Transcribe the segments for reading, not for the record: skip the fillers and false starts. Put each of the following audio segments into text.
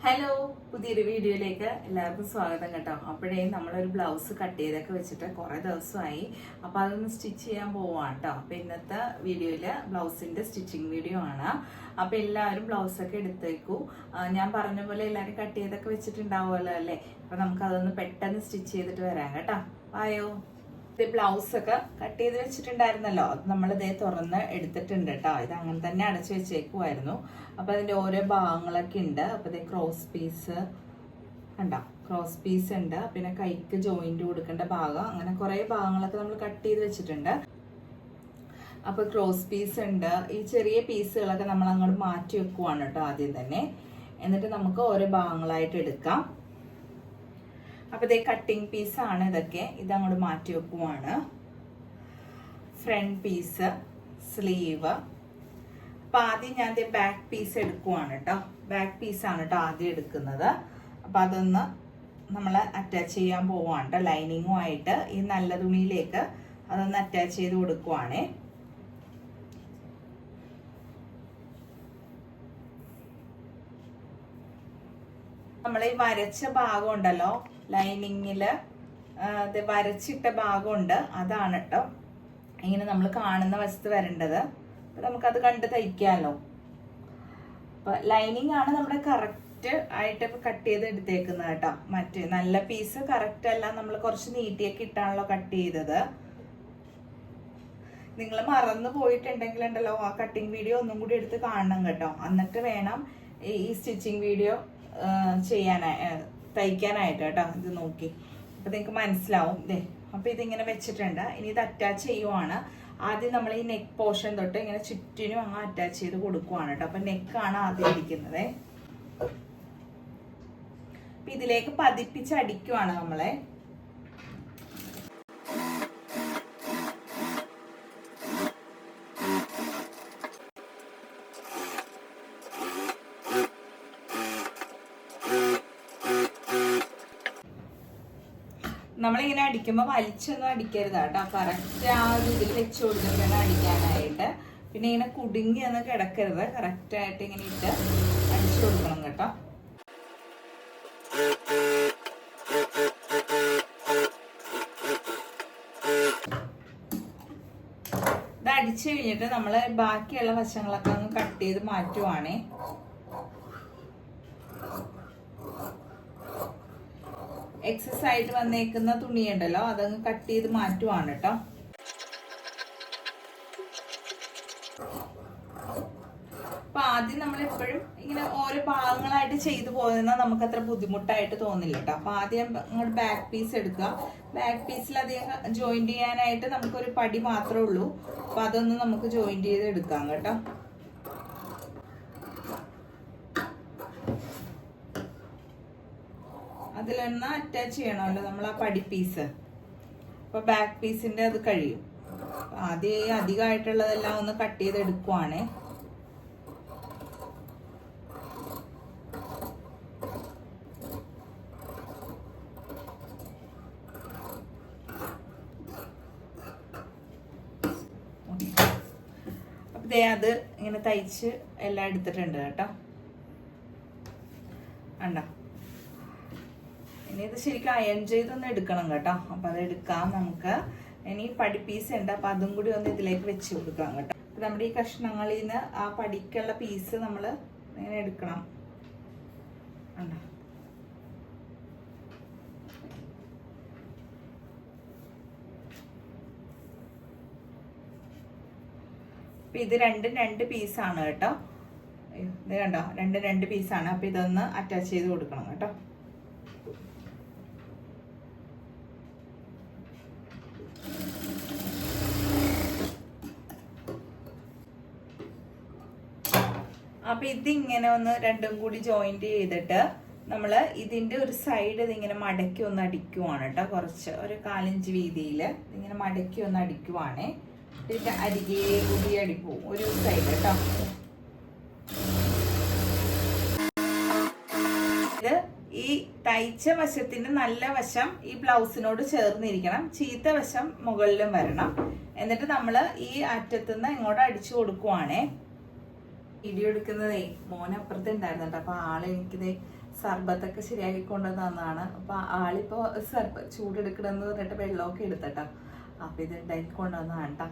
Hello, പുതിയൊരു വീഡിയോയിലേക്ക് എല്ലാവർക്കും സ്വാഗതം കേട്ടോ. അപ്പോഴേ നമ്മളൊരു ബ്ലൗസ് കട്ട് ചെയ്തൊക്കെ വെച്ചിട്ട് കുറേ ദിവസമായി. അപ്പോൾ അതൊന്ന് സ്റ്റിച്ച് ചെയ്യാൻ പോവാണ് കേട്ടോ. അപ്പോൾ ഇന്നത്തെ വീഡിയോയിൽ ബ്ലൗസിൻ്റെ സ്റ്റിച്ചിങ് വീഡിയോ ആണ്. അപ്പോൾ എല്ലാവരും ബ്ലൗസൊക്കെ എടുത്തേക്കൂ. ഞാൻ പറഞ്ഞ പോലെ എല്ലാവരും കട്ട് ചെയ്തൊക്കെ വെച്ചിട്ടുണ്ടാവുമല്ലോ അല്ലേ. അപ്പോൾ നമുക്കതൊന്ന് പെട്ടെന്ന് സ്റ്റിച്ച് ചെയ്തിട്ട് വരാം കേട്ടോ. ആയോ? ബ്ലൗസൊക്കെ കട്ട് ചെയ്ത് വെച്ചിട്ടുണ്ടായിരുന്നല്ലോ, അത് നമ്മളിതേ തുറന്ന് എടുത്തിട്ടുണ്ട് കേട്ടോ. ഇത് അങ്ങനെ തന്നെ അടച്ചു വെച്ചേക്കുമായിരുന്നു. അപ്പോൾ അതിൻ്റെ ഓരോ ഭാഗങ്ങളൊക്കെ ഉണ്ട്. അപ്പോൾ ഇതേ ക്രോസ് പീസ് കണ്ടോ, ക്രോസ് പീസ് ഉണ്ട്. പിന്നെ കൈക്ക് ജോയിന്റ് കൊടുക്കേണ്ട ഭാഗം, അങ്ങനെ കുറേ ഭാഗങ്ങളൊക്കെ നമ്മൾ കട്ട് ചെയ്ത് വെച്ചിട്ടുണ്ട്. അപ്പോൾ ക്രോസ് പീസ് ഉണ്ട്. ഈ ചെറിയ പീസുകളൊക്കെ നമ്മൾ അങ്ങോട്ട് മാറ്റി വെക്കുവാണ് കേട്ടോ ആദ്യം തന്നെ. എന്നിട്ട് നമുക്ക് ഓരോ ഭാഗങ്ങളായിട്ട് എടുക്കാം. അപ്പോൾ ഇതേ കട്ടിങ് പീസാണ് ഇതൊക്കെ. ഇതങ്ങോട്ട് മാറ്റി വെക്കുവാണ്. Front piece, sleeve. അപ്പം ആദ്യം ഞാൻ ബാക്ക് പീസ് എടുക്കുവാണ് കേട്ടോ. ബാക്ക് പീസാണ് കേട്ടോ ആദ്യം എടുക്കുന്നത്. അപ്പം അതൊന്ന് നമ്മൾ അറ്റാച്ച് ചെയ്യാൻ പോവാണ് കേട്ടോ. ലൈനിങ്ങുമായിട്ട് ഈ നല്ല തുണിയിലേക്ക് അതൊന്ന് അറ്റാച്ച് ചെയ്ത് കൊടുക്കുവാണേ. നമ്മൾ ഈ വരച്ച ഭാഗം ഉണ്ടല്ലോ, ലൈനിങ്ങിൽ വരച്ചിട്ട ഭാഗമുണ്ട്, അതാണ് കേട്ടോ ഇങ്ങനെ നമ്മൾ കാണുന്ന വശത്ത് വരേണ്ടത്. അപ്പം നമുക്കത് കണ്ട് തയ്ക്കാമല്ലോ. അപ്പം ലൈനിങ് ആണ് നമ്മുടെ കറക്റ്റ് ആയിട്ട് കട്ട് ചെയ്ത് എടുത്തേക്കുന്നത് കേട്ടോ. മറ്റേ നല്ല പീസ് കറക്റ്റ് അല്ല, നമ്മൾ കുറച്ച് നീട്ടിയൊക്കെ ഇട്ടാണല്ലോ കട്ട് ചെയ്തത്. നിങ്ങൾ മറന്നു പോയിട്ടുണ്ടെങ്കിൽ ഉണ്ടല്ലോ, ആ കട്ടിങ് വീഡിയോ ഒന്നും കൂടി എടുത്ത് കാണണം കേട്ടോ. എന്നിട്ട് വേണം ഈ സ്റ്റിച്ചിങ് വീഡിയോ തയ്ക്കാനായിട്ട് കേട്ടോ. ഇത് നോക്കി അപ്പം നിങ്ങൾക്ക് മനസ്സിലാവും. ഇതേ അപ്പം ഇതിങ്ങനെ വെച്ചിട്ടുണ്ട്. ഇനി ഇത് അറ്റാച്ച് ചെയ്യുവാണ്. ആദ്യം നമ്മൾ ഈ നെക്ക് പോർഷൻ തൊട്ട് ഇങ്ങനെ ചുറ്റിനും അങ്ങ് അറ്റാച്ച് ചെയ്ത് കൊടുക്കുവാണ് കേട്ടോ. അപ്പം നെക്കാണ് ആദ്യം ഇരിക്കുന്നത്. അപ്പം ഇതിലേക്ക് പതിപ്പിച്ച് അടിക്കുവാണ് നമ്മളെ. നമ്മളിങ്ങനെ അടിക്കുമ്പോൾ വലിച്ചൊന്നും അടിക്കരുത് കേട്ടോ. കറക്റ്റ് ആ ഒരു ഇതിൽ വെച്ച് കൊടുത്തിട്ട് അടിക്കാനായിട്ട്. പിന്നെ ഇങ്ങനെ കുടുങ്ങി ഒന്നും കിടക്കരുത്. കറക്റ്റായിട്ട് ഇങ്ങനെ ഇട്ട് അടിച്ചു കൊടുക്കണം കേട്ടോ. ഇത് അടിച്ചു കഴിഞ്ഞിട്ട് നമ്മൾ ബാക്കിയുള്ള വശങ്ങളൊക്കെ ഒന്ന് കട്ട് ചെയ്ത് മാറ്റുവാണേ. എക്സസ് ആയിട്ട് വന്നേക്കുന്ന തുണിയുണ്ടല്ലോ, അതങ്ങ് കട്ട് ചെയ്ത് മാറ്റുവാണ് കേട്ടോ. അപ്പൊ ആദ്യം നമ്മൾ എപ്പോഴും ഇങ്ങനെ ഓരോ ഭാഗങ്ങളായിട്ട് ചെയ്തു പോകുന്ന നമുക്ക് അത്ര ബുദ്ധിമുട്ടായിട്ട് തോന്നില്ല കേട്ടോ. അപ്പൊ ആദ്യം അങ്ങോട്ട് ബാക്ക് പീസ് എടുക്കുക. ബാക്ക് പീസിൽ അധികം ജോയിന്റ് ചെയ്യാനായിട്ട് നമുക്കൊരു പടി മാത്രമേ ഉള്ളൂ. അപ്പൊ അതൊന്ന് നമുക്ക് ജോയിന്റ് ചെയ്ത് എടുക്കാം കേട്ടോ. അതിലൊന്ന് അറ്റാച്ച് ചെയ്യണമല്ലോ നമ്മൾ ആ പടി പീസ്. അപ്പോൾ ബാക്ക് പീസിൻ്റെ അത് കഴിയും. ആദ്യം അധികമായിട്ടുള്ളതെല്ലാം ഒന്ന് കട്ട് ചെയ്ത് എടുക്കുവാണേ. അപ്പോൾ അത് ഇങ്ങനെ തയ്ച്ച് എല്ലാം എടുത്തിട്ടുണ്ട് കേട്ടോ. കണ്ടോ, ഇനി ഇത് ശരിക്കും അയൺ ചെയ്തൊന്ന് എടുക്കണം കേട്ടോ. അപ്പം അത് എടുക്കാം നമുക്ക്. ഇനി പടി പീസ് ഉണ്ട്, അപ്പം അതും കൂടി ഒന്ന് ഇതിലേക്ക് വെച്ച് കൊടുക്കാം കേട്ടോ. അപ്പം നമ്മുടെ ഈ കഷ്ണങ്ങളിൽ നിന്ന് ആ പടിക്കുള്ള പീസ് നമ്മൾ ഇങ്ങനെ എടുക്കണം. ഉണ്ടോ, അപ്പം ഇത് രണ്ട് പീസാണ് കേട്ടോ. ഇത് കണ്ടോ, രണ്ട് പീസാണ്. അപ്പം ഇതൊന്ന് അറ്റാച്ച് ചെയ്ത് കൊടുക്കണം കേട്ടോ. അപ്പൊ ഇതിങ്ങനെ ഒന്ന് രണ്ടും കൂടി ജോയിന്റ് ചെയ്തിട്ട് നമ്മൾ ഇതിന്റെ ഒരു സൈഡ് ഇതിങ്ങനെ മടക്കി ഒന്ന് അടിക്കുവാണ് കേട്ടോ. കുറച്ച് ഒരു 1/4 ഇഞ്ച് വീതിയിൽ ഇങ്ങനെ മടക്കി ഒന്ന് അടിക്കുവാണേ. ഇതിന്റെ അരികെ കൂടി അടിക്കും ഒരു സൈഡ് കേട്ടോ. ഇത് ഈ തയ്ച്ച വശത്തിന്റെ നല്ല വശം ഈ ബ്ലൗസിനോട് ചേർന്നിരിക്കണം. ചീത്ത വശം മുകളിലും വരണം. എന്നിട്ട് നമ്മൾ ഈ അറ്റത്തുനിന്ന് ഇങ്ങോട്ട് അടിച്ചു കൊടുക്കുവാണേ. വീഡിയോ എടുക്കുന്നതേ മോനപ്പുറത്ത് ഉണ്ടായിരുന്നു കേട്ടോ. അപ്പൊ ആള് എനിക്കിത് സർബത്തൊക്കെ ശരിയാക്കി കൊണ്ടുവന്നതാണ്. അപ്പോൾ ആളിപ്പോൾ ചൂടെടുക്കണമെന്ന് പറഞ്ഞിട്ട് വെള്ളമൊക്കെ എടുത്തട്ടോ. അപ്പോൾ ഇത് ഉണ്ടാക്കി കൊണ്ടുവന്നതാണ് കേട്ടോ.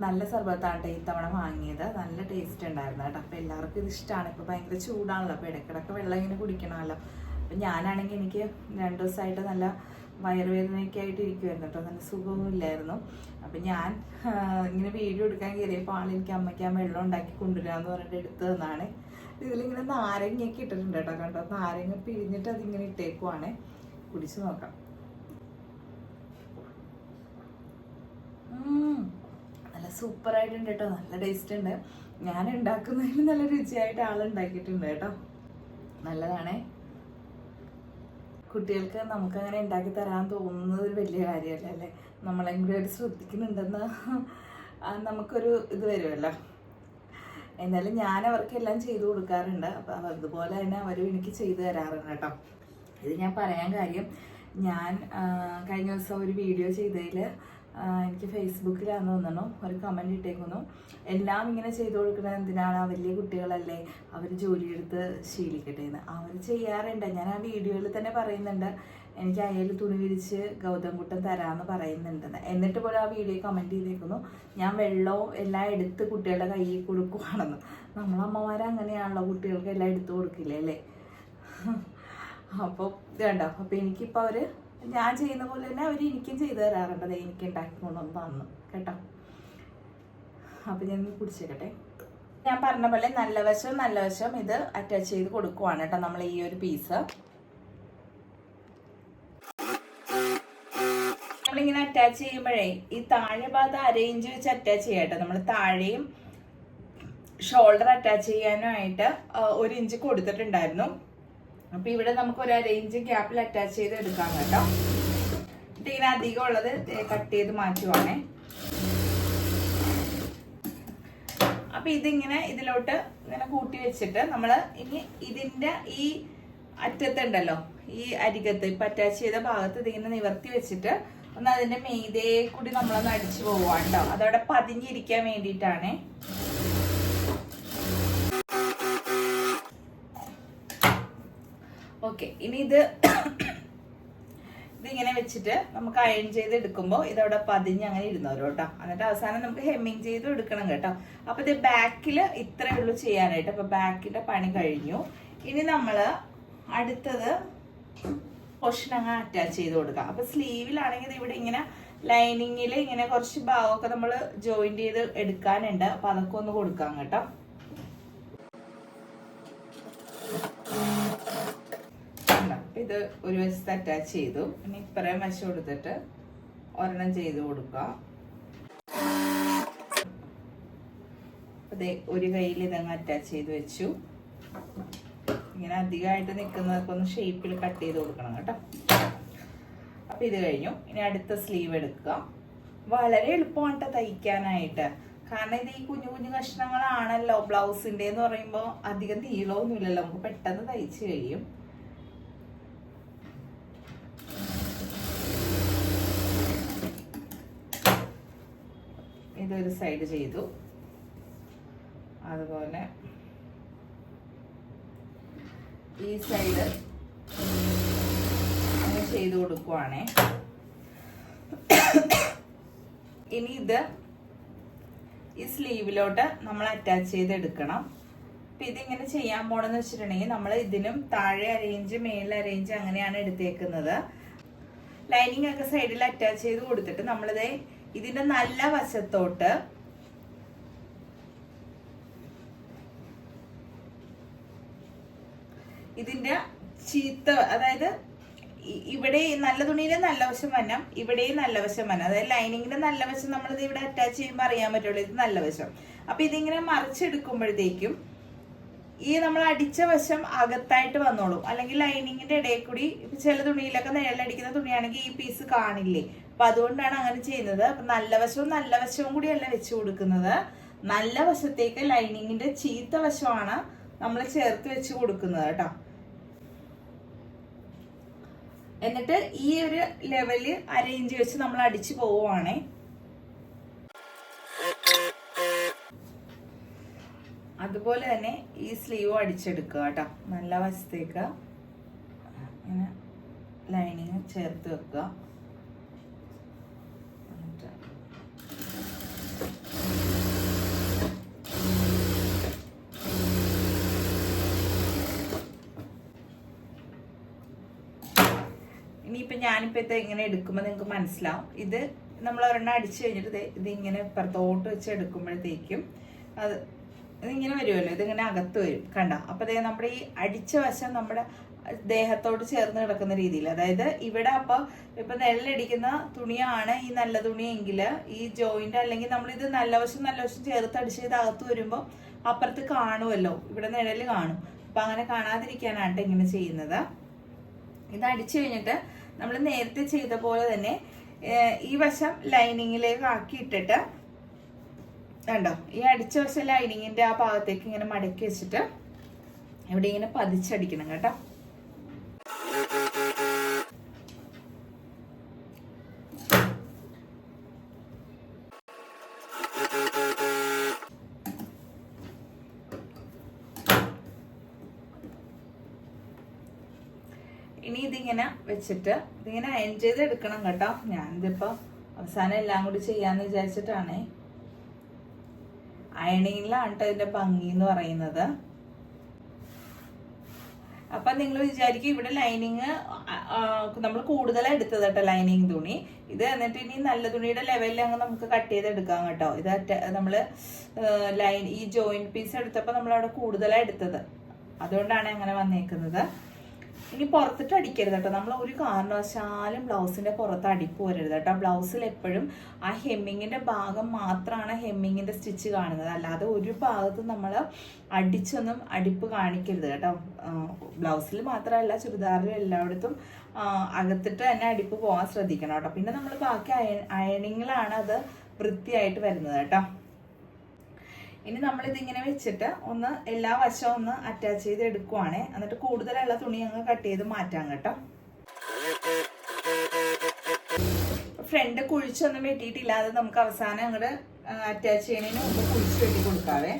നല്ല സർബത്താണ് കേട്ടോ ഇത്തവണ വാങ്ങിയത്. നല്ല ടേസ്റ്റ് ഉണ്ടായിരുന്നു കേട്ടോ. അപ്പോൾ എല്ലാവർക്കും ഇത് ഇഷ്ടമാണ്. ഇപ്പോൾ ഭയങ്കര ചൂടാണല്ലോ, അപ്പോൾ ഇടയ്ക്കിടയ്ക്ക് വെള്ളം ഇങ്ങനെ കുടിക്കണമല്ലോ. അപ്പം ഞാനാണെങ്കിൽ എനിക്ക് 2 ദിവസമായിട്ട് നല്ല വയറുവേദനയൊക്കെ ആയിട്ട് ഇരിക്കുമായിരുന്നു കേട്ടോ. നല്ല സുഖമൊന്നുമില്ലായിരുന്നു. അപ്പം ഞാൻ ഇങ്ങനെ വീഡിയോ എടുക്കാൻ കയറിയപ്പോൾ ആളെനിക്ക് അമ്മയ്ക്ക് ആ വെള്ളം ഉണ്ടാക്കി കൊണ്ടുവരാമെന്ന് പറഞ്ഞിട്ട് എടുത്തു തന്നാണ്. ഇതിലിങ്ങനെ നാരങ്ങയൊക്കെ ഇട്ടിട്ടുണ്ട് കേട്ടോ. കണ്ടോ, നാരങ്ങ പിഴിഞ്ഞിട്ട് അതിങ്ങനെ ഇട്ടേക്കുവാണ്. കുടിച്ചു നോക്കാം. നല്ല സൂപ്പറായിട്ടുണ്ട് കേട്ടോ. നല്ല ടേസ്റ്റ് ഉണ്ട്. ഞാൻ ഉണ്ടാക്കുന്നതിന് നല്ല രുചിയായിട്ട് ആളുണ്ടാക്കിയിട്ടുണ്ട് കേട്ടോ. നല്ലതാണേ. കുട്ടികൾക്ക് നമുക്കങ്ങനെ ഉണ്ടാക്കി തരാൻ തോന്നുന്നത് ഒരു വലിയ കാര്യമല്ല അല്ലേ. നമ്മളെയും കൂടി ഒരു ശ്രദ്ധിക്കുന്നുണ്ടെന്ന് നമുക്കൊരു ഇത് വരുമല്ലോ. എന്നാലും ഞാൻ അവർക്കെല്ലാം ചെയ്തു കൊടുക്കാറുണ്ട്. അപ്പം അതുപോലെ തന്നെ അവരും എനിക്ക് ചെയ്തു തരാറുണ്ട് കേട്ടോ. ഇത് ഞാൻ പറയാൻ കാര്യം, ഞാൻ കഴിഞ്ഞ ദിവസം ഒരു വീഡിയോ ചെയ്തതിൽ എനിക്ക് ഫേസ്ബുക്കിലാണെന്ന് തോന്നണു ഒരു കമൻറ്റ് ഇട്ടേക്കുന്നു, എല്ലാം ഇങ്ങനെ ചെയ്തു കൊടുക്കുന്നത് എന്തിനാണ്, വലിയ കുട്ടികളല്ലേ, അവർ ജോലിയെടുത്ത് ശീലിക്കട്ടെ എന്ന്. അവർ ചെയ്യാറുണ്ട്. ഞാൻ ആ വീഡിയോയിൽ തന്നെ പറയുന്നുണ്ട്, എനിക്ക് അയൽ തുണി വിരിച്ച് ഗൗതംകുട്ടൻ തരാമെന്ന് പറയുന്നുണ്ടെന്ന്. എന്നിട്ട് പോലും ആ വീഡിയോ കമൻറ്റ് ചെയ്തേക്കുന്നു, ഞാൻ വെള്ളവും എല്ലാം എടുത്ത് കുട്ടികളുടെ കയ്യിൽ കൊടുക്കുവാണെന്ന്. നമ്മളമ്മമാർ അങ്ങനെയാണല്ലോ, കുട്ടികൾക്ക് എല്ലാം എടുത്തു കൊടുക്കില്ലേ അല്ലേ. അപ്പോൾ ഇതുണ്ടോ. അപ്പോൾ എനിക്കിപ്പോൾ അവർ ഞാൻ ചെയ്യുന്ന പോലെ തന്നെ അവർ എനിക്കും ചെയ്തു തരാറുണ്ട്. അത് എനിക്ക് ഉണ്ടാക്കി കൊണ്ടുവന്ന് തന്നു കേട്ടോ. അപ്പം ഞാൻ കുടിച്ചേക്കട്ടെ. ഞാൻ പറഞ്ഞ പോലെ നല്ല വശം ഇത് അറ്റാച്ച് ചെയ്ത് കൊടുക്കുവാണ് കേട്ടോ. നമ്മൾ ഈ ഒരു പീസ് നമ്മളിങ്ങനെ അറ്റാച്ച് ചെയ്യുമ്പോഴേ ഈ താഴെ ഭാഗത്ത് അരയിഞ്ച് വെച്ച് അറ്റാച്ച് ചെയ്യാം കേട്ടോ. നമ്മൾ താഴെയും ഷോൾഡർ അറ്റാച്ച് ചെയ്യാനായിട്ട് 1 ഇഞ്ച് കൊടുത്തിട്ടുണ്ടായിരുന്നു. അപ്പൊ ഇവിടെ നമുക്ക് ഒരു 1/2 ഇഞ്ച് ഗ്യാപ്പിൽ അറ്റാച്ച് ചെയ്ത് എടുക്കാം കേട്ടോ. എന്നിട്ട് ഇങ്ങനെ അധികം ഉള്ളത് കട്ട് ചെയ്ത് മാറ്റുവാണേ. അപ്പൊ ഇതിങ്ങനെ ഇതിലോട്ട് ഇങ്ങനെ കൂട്ടി വെച്ചിട്ട് നമ്മൾ ഇനി ഇതിന്റെ ഈ അറ്റത്തുണ്ടല്ലോ, ഈ അരികത്ത് ഇപ്പൊ അറ്റാച്ച് ചെയ്ത ഭാഗത്ത് ഇതിങ്ങനെ നിവർത്തി വെച്ചിട്ട് ഒന്ന് അതിന്റെ മീതേ കൂടി നമ്മളൊന്ന് അടിച്ചു പോവാണ് കേട്ടോ. അതവിടെ പതിഞ്ഞിരിക്കാൻ വേണ്ടിയിട്ടാണേ. ഓക്കെ, ഇനി ഇതിങ്ങനെ വെച്ചിട്ട് നമുക്ക് അയൺ ചെയ്ത് എടുക്കുമ്പോൾ ഇതവിടെ പതിഞ്ഞ് അങ്ങനെ ഇരുന്നോരോ കേട്ടോ. എന്നിട്ട് അവസാനം നമുക്ക് ഹെമ്മിങ് ചെയ്ത് എടുക്കണം കേട്ടോ. അപ്പൊ ഇത് ബാക്കിൽ ഇത്രയേ ഉള്ളൂ ചെയ്യാനായിട്ട്. അപ്പൊ ബാക്കിന്റെ പണി കഴിഞ്ഞു. ഇനി നമ്മള് അടുത്തത് പോർഷൻ അങ്ങ് അറ്റാച്ച് ചെയ്ത് കൊടുക്കാം. അപ്പൊ സ്ലീവിലാണെങ്കിൽ ഇവിടെ ഇങ്ങനെ ലൈനിങ്ങിൽ ഇങ്ങനെ കുറച്ച് ഭാഗമൊക്കെ നമ്മൾ ജോയിന്റ് ചെയ്ത് എടുക്കാനുണ്ട്. അപ്പൊ അതൊക്കെ ഒന്ന് കൊടുക്കാം കേട്ടോ. ഇത് ഒരു വശത്ത് അറ്റാച്ച് ചെയ്തു. ഇനി ഇപ്പറയും വശം കൊടുത്തിട്ട് ഒരെണ്ണം ചെയ്ത് കൊടുക്കുക. അതെ, ഒരു കയ്യിൽ ഇതങ്ങ് അറ്റാച്ച് ചെയ്ത് വെച്ചു. ഇങ്ങനെ അധികമായിട്ട് നിൽക്കുന്നതൊക്കെ ഒന്ന് ഷേപ്പിൽ കട്ട് ചെയ്ത് കൊടുക്കണം കേട്ടോ. അപ്പൊ ഇത് കഴിഞ്ഞു. ഇനി അടുത്ത സ്ലീവ് എടുക്കുക. വളരെ എളുപ്പമാണ് തയ്ക്കാനായിട്ട്. കാരണം ഇത് ഈ കുഞ്ഞു കുഞ്ഞു കഷ്ണങ്ങളാണല്ലോ. ബ്ലൗസിന്റെ എന്ന് പറയുമ്പോൾ അധികം നീളമൊന്നുമില്ലല്ലോ, നമുക്ക് പെട്ടെന്ന് തയ്ച്ച് കഴിയും. ഇതൊരു സൈഡ് ചെയ്തു. അതുപോലെ ഈ സൈഡ് അങ്ങനെ ചെയ്ത് കൊടുക്കുവാണേ. ഇനി ഇത് ഈ സ്ലീവിലോട്ട് നമ്മൾ അറ്റാച്ച് ചെയ്ത് എടുക്കണം. അപ്പൊ ഇതിങ്ങനെ ചെയ്യാൻ പോണെന്ന് വെച്ചിട്ടുണ്ടെങ്കിൽ നമ്മൾ ഇതിനും താഴെ അരയിഞ്ച് മേളിൽ അരയിഞ്ച് അങ്ങനെയാണ് എടുത്തേക്കുന്നത്. ലൈനിങ് ഒക്കെ സൈഡിൽ അറ്റാച്ച് ചെയ്ത് കൊടുത്തിട്ട് നമ്മളിത് ഇതിന്റെ നല്ല വശത്തോട്ട് ഇതിന്റെ ചീത്ത, അതായത് ഇവിടെ നല്ല തുണിയിലെ നല്ല വശം വന്നം, ഇവിടെയും നല്ല വശം വന്നം. അതായത് ലൈനിങ്ങിന്റെ നല്ല വശം നമ്മളിത് ഇവിടെ അറ്റാച്ച് ചെയ്യുമ്പോൾ അറിയാൻ പറ്റുള്ളൂ ഇത് നല്ല വശം. അപ്പൊ ഇതിങ്ങനെ മറിച്ചെടുക്കുമ്പോഴത്തേക്കും ഈ നമ്മൾ അടിച്ച വശം അകത്തായിട്ട് വന്നോളും. അല്ലെങ്കിൽ ലൈനിങ്ങിന്റെ ഇടയിൽ കൂടി ചില തുണിയിലൊക്കെ നിഴലടിക്കുന്ന തുണിയാണെങ്കിൽ ഈ പീസ് കാണില്ലേ. അപ്പൊ അതുകൊണ്ടാണ് അങ്ങനെ ചെയ്യുന്നത്. അപ്പൊ നല്ല വശവും കൂടിയല്ല വെച്ച് കൊടുക്കുന്നത്. നല്ല വശത്തേക്ക് ലൈനിങ്ങിന്റെ ചീത്ത വശമാണ് നമ്മൾ ചേർത്ത് വെച്ച് കൊടുക്കുന്നത് കേട്ടോ. എന്നിട്ട് ഈ ഒരു ലെവല് അരയിഞ്ച് വെച്ച് നമ്മൾ അടിച്ചു പോവുകയാണേ. അതുപോലെ തന്നെ ഈ സ്ലീവ് അടിച്ചെടുക്കുക കേട്ടോ. നല്ല വശത്തേക്ക് ഇങ്ങനെ ലൈനിങ് ചേർത്ത് വെക്കുക. ഇനിയിപ്പോൾ ഞാനിപ്പോൾ ഇത് എങ്ങനെ എടുക്കുമ്പോൾ നിങ്ങൾക്ക് മനസ്സിലാവും. ഇത് നമ്മൾ ഒരെണ്ണം അടിച്ചു കഴിഞ്ഞിട്ട് ഇതിങ്ങനെ പുറത്തോട്ട് വെച്ച് എടുക്കുമ്പോഴത്തേക്കും അത് ഇതിങ്ങനെ വരുമല്ലോ, ഇതിങ്ങനെ അകത്ത് വരും കണ്ട. അപ്പോൾ അതേ നമ്മുടെ ഈ അടിച്ച വശം നമ്മുടെ ദേഹത്തോട് ചേർന്ന് കിടക്കുന്ന രീതിയിൽ, അതായത് ഇവിടെ അപ്പോൾ ഇപ്പം നിഴലടിക്കുന്ന തുണിയാണ് ഈ നല്ല തുണിയെങ്കിൽ ഈ ജോയിന്റ് അല്ലെങ്കിൽ നമ്മളിത് നല്ല വശം ചേർത്ത് അടിച്ച് ഇത് അകത്ത് വരുമ്പോൾ അപ്പുറത്ത് കാണുമല്ലോ, ഇവിടെ നിഴല് കാണും. അപ്പം അങ്ങനെ കാണാതിരിക്കാനാണ് ഇങ്ങനെ ചെയ്യുന്നത്. ഇത് അടിച്ചു കഴിഞ്ഞിട്ട് നമ്മൾ നേരത്തെ ചെയ്ത പോലെ തന്നെ ഈ വശം ലൈനിങ്ങിലേക്ക് ആക്കിയിട്ടിട്ട് കണ്ടോ, ഈ അടിച്ച വശം ലൈനിങ്ങിന്റെ ആ ഭാഗത്തേക്ക് ഇങ്ങനെ മടക്കി വെച്ചിട്ട് ഇവിടെ ഇങ്ങനെ പതിച്ചടിക്കണം കേട്ടോ. ഇനി ഇതിങ്ങനെ വെച്ചിട്ട് ഇതിങ്ങനെ അയൺ ചെയ്ത് എടുക്കണം കേട്ടോ. ഞാനിതിപ്പോ അവസാനം എല്ലാം കൂടി ചെയ്യാന്ന് വിചാരിച്ചിട്ടാണ്. അയണിങ്ങിലാണ് കേട്ടോ ഇതിന്റെ ഭംഗി എന്ന് പറയുന്നത്. അപ്പൊ നിങ്ങൾ വിചാരിക്കും ഇവിടെ ലൈനിങ് നമ്മൾ കൂടുതലാണ് എടുത്തത് കേട്ടോ, ലൈനിങ് തുണി. ഇത് എന്നിട്ട് ഇനി നല്ല തുണിയുടെ ലെവലിൽ അങ്ങ് നമുക്ക് കട്ട് ചെയ്തെടുക്കാം കേട്ടോ. ഇത് നമ്മള് ഈ ജോയിന്റ് പീസ് എടുത്തപ്പോൾ നമ്മളവിടെ കൂടുതലാണ് എടുത്തത്, അതുകൊണ്ടാണ് അങ്ങനെ വന്നേക്കുന്നത്. ഇനി പുറത്തിട്ട് അടിക്കരുത് കേട്ടോ. നമ്മൾ ഒരു കാരണവശാലും ബ്ലൗസിന്റെ പുറത്ത് അടിപ്പ് വരരുത് കേട്ടോ. ബ്ലൗസിൽ എപ്പോഴും ആ ഹെമ്മിങ്ങിന്റെ ഭാഗം മാത്രമാണ് ഹെമ്മിങ്ങിന്റെ സ്റ്റിച്ച് കാണുന്നത്, അല്ലാതെ ഒരു ഭാഗത്ത് നമ്മൾ അടിച്ചൊന്നും അടിപ്പ് കാണിക്കരുത് കേട്ടോ. ബ്ലൗസിൽ മാത്രമല്ല ചുരിദാറിലും എല്ലായിടത്തും അകത്തിട്ട് തന്നെ അടിപ്പ് പോകാൻ ശ്രദ്ധിക്കണം കേട്ടോ. പിന്നെ നമ്മൾ ബാക്കി അയണിങ്ങിലാണ് അത് വൃത്തിയായിട്ട് വരുന്നത് കേട്ടോ. ഇനി നമ്മളിതിങ്ങനെ വെച്ചിട്ട് ഒന്ന് എല്ലാ വശവും ഒന്ന് അറ്റാച്ച് ചെയ്ത് എടുക്കുവാണേ. എന്നിട്ട് കൂടുതലുള്ള തുണി അങ്ങ് കട്ട് ചെയ്ത് മാറ്റാം കേട്ടോ. ഫ്രണ്ട് കുഴിച്ചൊന്നും വെട്ടിയിട്ടില്ലാതെ നമുക്ക് അവസാനം അങ്ങോട്ട് അറ്റാച്ച് ചെയ്യുന്നതിന് മുമ്പ് കുഴിച്ച് വെട്ടി കൊടുക്കാവേ.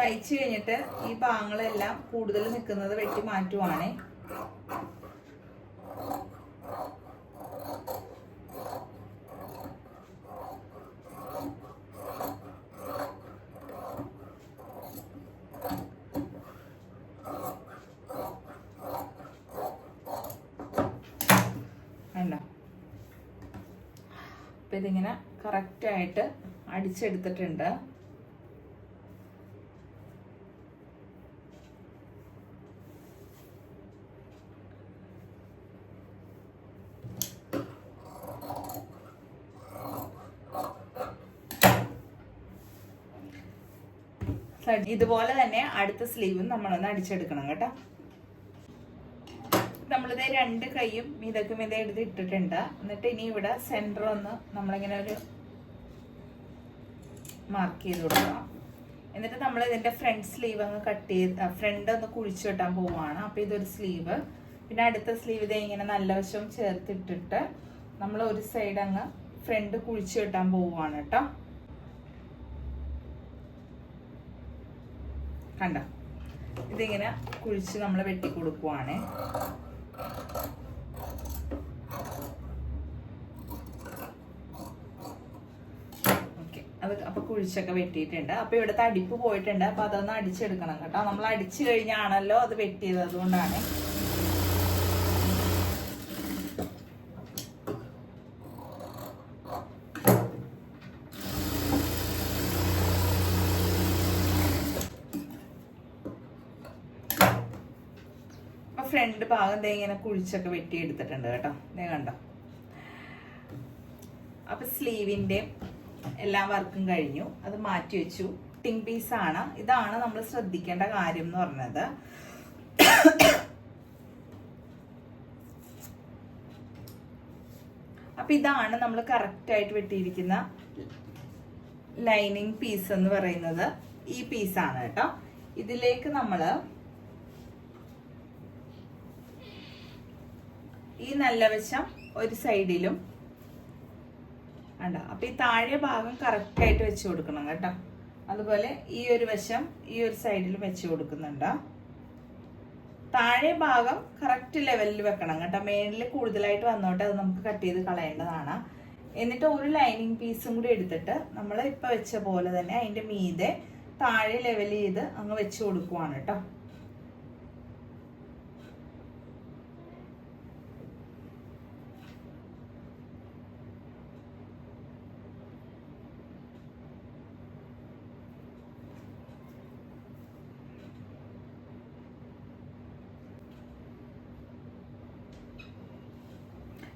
തയ്ച്ചു കഴിഞ്ഞിട്ട് ഈ ഭാഗങ്ങളെല്ലാം കൂടുതൽ നിൽക്കുന്നത് വെട്ടി മാറ്റുവാണേ. അപ്പം ഇതിങ്ങനെ കറക്റ്റായിട്ട് അടിച്ചെടുത്തിട്ടുണ്ട്. ഇതുപോലെ തന്നെ അടുത്ത സ്ലീവും നമ്മളൊന്ന് അടിച്ചെടുക്കണം കേട്ടോ. നമ്മളിത് രണ്ട് കൈയും മിതക്കും മിത എടുത്ത് ഇട്ടിട്ടുണ്ട്. എന്നിട്ട് ഇനി ഇവിടെ സെന്റർ ഒന്ന് നമ്മളിങ്ങനെ ഒരു മാർക്ക് ചെയ്ത് കൊടുക്കണം. എന്നിട്ട് നമ്മൾ ഇതിന്റെ ഫ്രണ്ട് സ്ലീവ് അങ്ങ് കട്ട് ചെയ്ത് ഫ്രണ്ട് ഒന്ന് കുഴിച്ചു വെട്ടാൻ പോവുകയാണ്. അപ്പൊ ഇതൊരു സ്ലീവ്, പിന്നെ അടുത്ത സ്ലീവ് ഇതേ ഇങ്ങനെ നല്ല വശവും ചേർത്തിട്ടിട്ട് നമ്മൾ ഒരു സൈഡ് അങ്ങ് ഫ്രണ്ട് കുഴിച്ചു വെട്ടാൻ പോവുകയാണ് കേട്ടോ. കണ്ട, ഇതിങ്ങനെ കുഴിച്ച് നമ്മൾ വെട്ടി കൊടുക്കുവാണ്. ഓക്കെ, അത് അപ്പൊ കുഴിച്ചൊക്കെ വെട്ടിയിട്ടുണ്ട്. അപ്പൊ ഇവിടുത്തെ അടിപ്പ് പോയിട്ടുണ്ട്. അപ്പൊ അതൊന്ന് അടിച്ചെടുക്കണം കേട്ടോ. നമ്മൾ അടിച്ചു കഴിഞ്ഞാണല്ലോ അത് വെട്ടിയത്, അതുകൊണ്ടാണ്. ഫ്രണ്ട് ഭാഗം ഇങ്ങനെ കുഴിച്ചൊക്കെ വെട്ടി എടുത്തിട്ടുണ്ട് കേട്ടോ. കണ്ടോ. അപ്പൊ സ്ലീവിന്റെ എല്ലാ വർക്കും കഴിഞ്ഞു, അത് മാറ്റി വെച്ചു. കട്ടിംഗ് പീസാണ്. ഇതാണ് നമ്മൾ ശ്രദ്ധിക്കേണ്ട കാര്യം എന്ന് പറഞ്ഞത്. അപ്പൊ ഇതാണ് നമ്മൾ കറക്റ്റ് ആയിട്ട് വെട്ടിയിരിക്കുന്ന ലൈനിങ് പീസ് എന്ന് പറയുന്നത്. ഈ പീസാണ് കേട്ടോ. ഇതിലേക്ക് നമ്മള് ഈ നല്ല വശം ഒരു സൈഡിലും കണ്ടോ? അപ്പോൾ ഈ താഴെ ഭാഗം കറക്റ്റായിട്ട് വെച്ച് കൊടുക്കണം കേട്ടോ. അതുപോലെ ഈ ഒരു വശം ഈ ഒരു സൈഡിൽ വെച്ച് കൊടുക്കുന്നുണ്ട്. താഴെ ഭാഗം കറക്റ്റ് ലെവലിൽ വെക്കണം കേട്ടോ. മേളിൽ കൂടുതലായിട്ട് വന്നോട്ടെ, അത് നമുക്ക് കട്ട് ചെയ്ത് കളയേണ്ടതാണ്. എന്നിട്ട് ഒരു ലൈനിങ് പീസും കൂടി എടുത്തിട്ട് നമ്മൾ ഇപ്പം വെച്ച പോലെ തന്നെ അതിൻ്റെ മീതെ താഴെ ലെവൽ ചെയ്ത് അങ്ങ് വെച്ച് കൊടുക്കുവാണ് കേട്ടോ.